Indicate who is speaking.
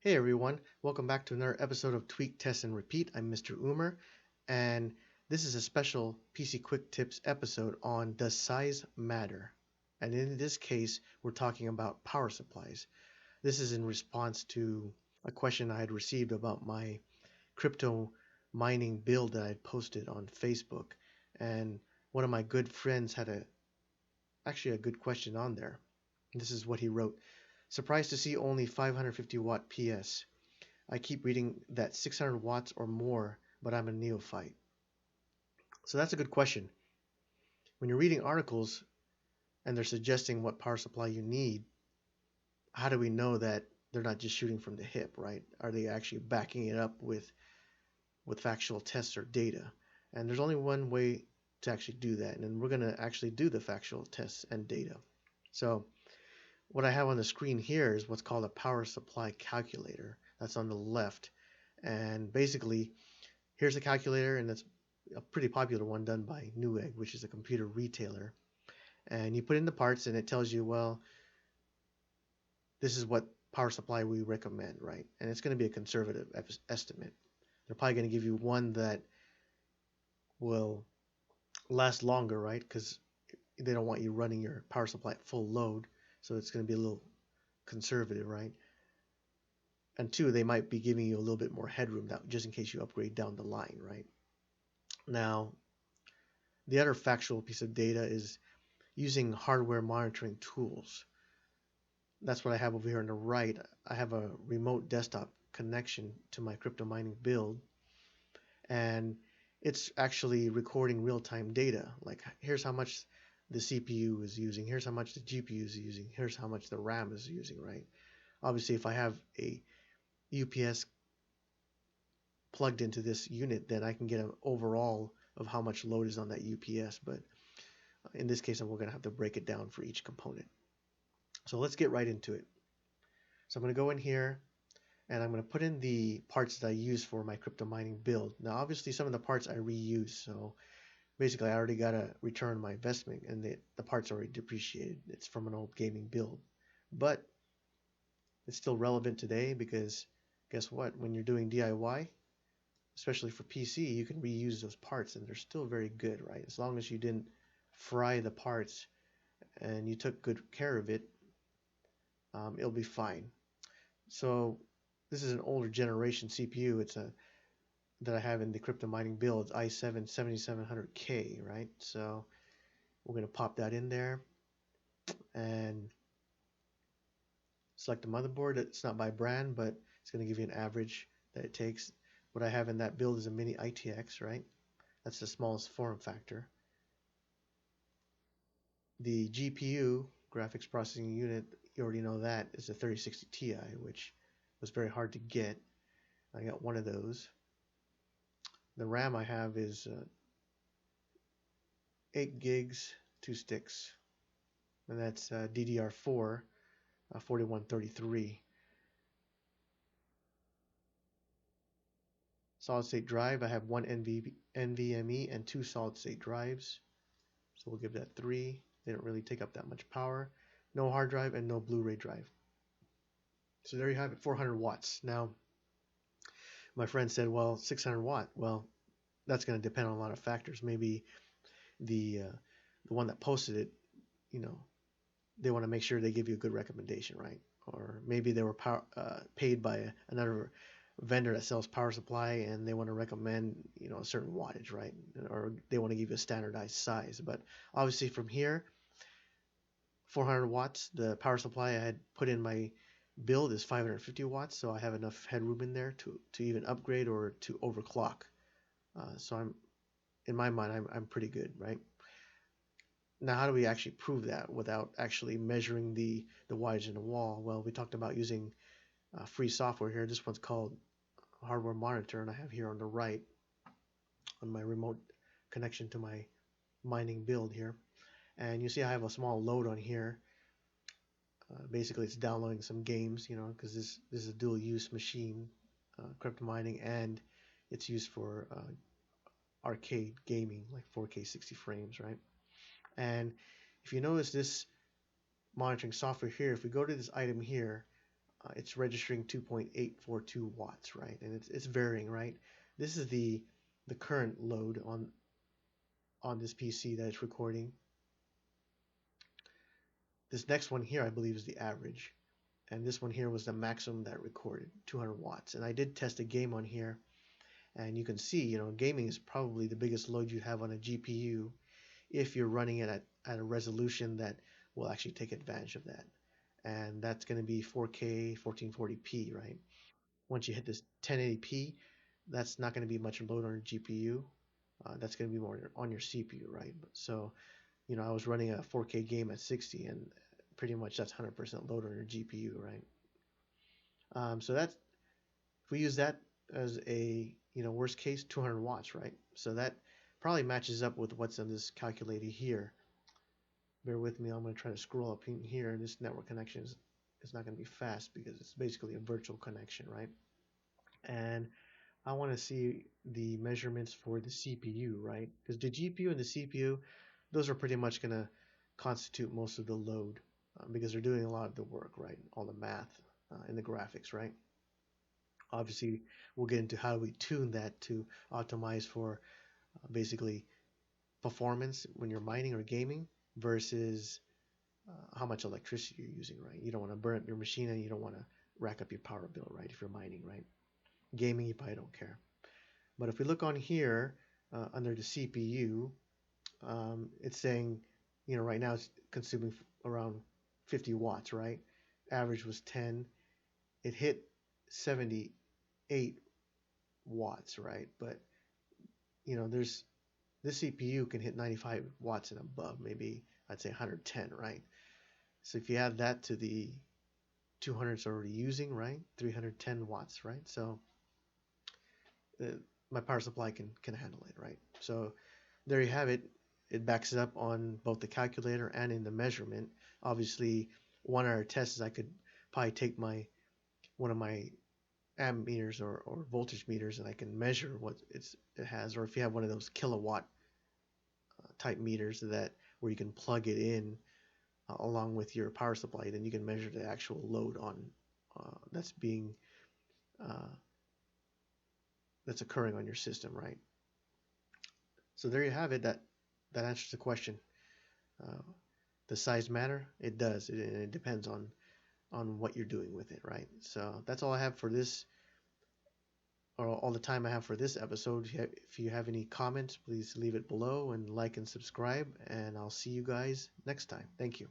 Speaker 1: Hey everyone, welcome back to another episode of Tweak, Test, and Repeat. I'm Mr. Umer, and this is a special PC Quick Tips episode on Does Size Matter? And in this case, we're talking about power supplies. This is in response to a question I had received about my crypto mining build that I had posted on Facebook. And one of my good friends had actually a good question on there. This is what he wrote. Surprised to see only 550 watt PS. I keep reading that 600 watts or more, but I'm a neophyte. So that's a good question. When you're reading articles and they're suggesting what power supply you need, how do we know that they're not just shooting from the hip, right? Are they actually backing it up with factual tests or data? And there's only one way to actually do that, and we're going to actually do the factual tests and data. So what I have on the screen here is what's called a power supply calculator. That's on the left. And basically, here's a calculator, and it's a pretty popular one done by Newegg, which is a computer retailer. And you put in the parts, and it tells you, well, this is what power supply we recommend, right? And it's going to be a conservative estimate. They're probably going to give you one that will last longer, right? Because they don't want you running your power supply at full load, so it's going to be a little conservative, right? And two, they might be giving you a little bit more headroom just in case you upgrade down the line, right? Now, the other factual piece of data is using hardware monitoring tools. That's what I have over here on the right. I have a remote desktop connection to my crypto mining build, and it's actually recording real-time data. Like, here's how much the CPU is using, here's how much the GPU is using, here's how much the RAM is using, right? Obviously, if I have a UPS plugged into this unit, then I can get an overall of how much load is on that UPS, but in this case, we're going to have to break it down for each component. So let's get right into it. So I'm going to go in here and I'm going to put in the parts that I use for my crypto mining build. Now, obviously, some of the parts I reuse. So basically, I already got to return my investment, and the parts are already depreciated. It's from an old gaming build. But it's still relevant today because guess what? When you're doing DIY, especially for PC, you can reuse those parts and they're still very good, right? As long as you didn't fry the parts and you took good care of it, it'll be fine. So this is an older generation CPU. It's a that I have in the crypto mining build, i7 7700K, right? So we're going to pop that in there and select the motherboard. It's not by brand, but it's going to give you an average that it takes. What I have in that build is a mini ITX, right? That's the smallest form factor. The GPU, graphics processing unit, you already know that, is a 3060 Ti, which was very hard to get. I got one of those. The RAM I have is 8 gigs, 2 sticks, and that's DDR4 4133. Solid state drive, I have one NVMe and 2 solid state drives, so we'll give that 3. They don't really take up that much power. No hard drive and no Blu-ray drive. So there you have it, 400 watts. Now, my friend said, well, 600 watt. Well, that's going to depend on a lot of factors. Maybe the one that posted it, you know, they want to make sure they give you a good recommendation, right? Or maybe they were paid by another vendor that sells power supply and they want to recommend, you know, a certain wattage, right? Or they want to give you a standardized size. But obviously from here, 400 watts, the power supply I had put in my build is 550 watts, so I have enough headroom in there to even upgrade or to overclock. So in my mind, I'm pretty good, right? Now, how do we actually prove that without actually measuring the wattage in the wall? Well, we talked about using free software here. This one's called Hardware Monitor, and I have here on the right on my remote connection to my mining build here. And you see I have a small load on here. Basically, it's downloading some games, you know, because this is a dual-use machine, crypto mining, and it's used for arcade gaming, like 4K 60 frames, right? And if you notice this monitoring software here, if we go to this item here, it's registering 2.842 watts, right? And it's varying, right? This is the current load on this PC that it's recording. This next one here, I believe, is the average. And this one here was the maximum that recorded, 200 watts. And I did test a game on here, and you can see, you know, gaming is probably the biggest load you have on a GPU if you're running it at a resolution that will actually take advantage of that. And that's going to be 4K 1440p, right? Once you hit this 1080p, that's not going to be much load on your GPU. That's going to be more on your CPU, right? So, you know, I was running a 4K game at 60, and pretty much that's 100% load on your GPU, right? So that's, if we use that as a, you know, worst case, 200 watts, right? So that probably matches up with what's on this calculator here. Bear with me, I'm going to try to scroll up in here. This network connection is not going to be fast because it's basically a virtual connection, right? And I want to see the measurements for the CPU, right? Because the GPU and the CPU, those are pretty much going to constitute most of the load because they're doing a lot of the work, right? All the math and the graphics, right? Obviously, we'll get into how we tune that to optimize for basically performance when you're mining or gaming versus how much electricity you're using, right? You don't want to burn up your machine, and you don't want to rack up your power bill, right? If you're mining, right? Gaming, you probably don't care. But if we look on here under the CPU, it's saying, you know, right now it's consuming around 50 watts, right? Average was 10. It hit 78 watts, right? But, you know, this CPU can hit 95 watts and above, maybe I'd say 110, right? So if you add that to the 200 it's already using, right? 310 watts, right? So my power supply can handle it, right? So there you have it. It backs it up on both the calculator and in the measurement. Obviously, one of our tests is I could probably take one of my amp meters or voltage meters, and I can measure what it has. Or if you have one of those kilowatt type meters that where you can plug it in along with your power supply, then you can measure the actual load on that's being that's occurring on your system, right? So there you have it. That answers the question. The size matter? It does. It depends on what you're doing with it, right? So that's all I have for this, or all the time I have for this episode. If you have any comments, please leave it below and like and subscribe, and I'll see you guys next time. Thank you.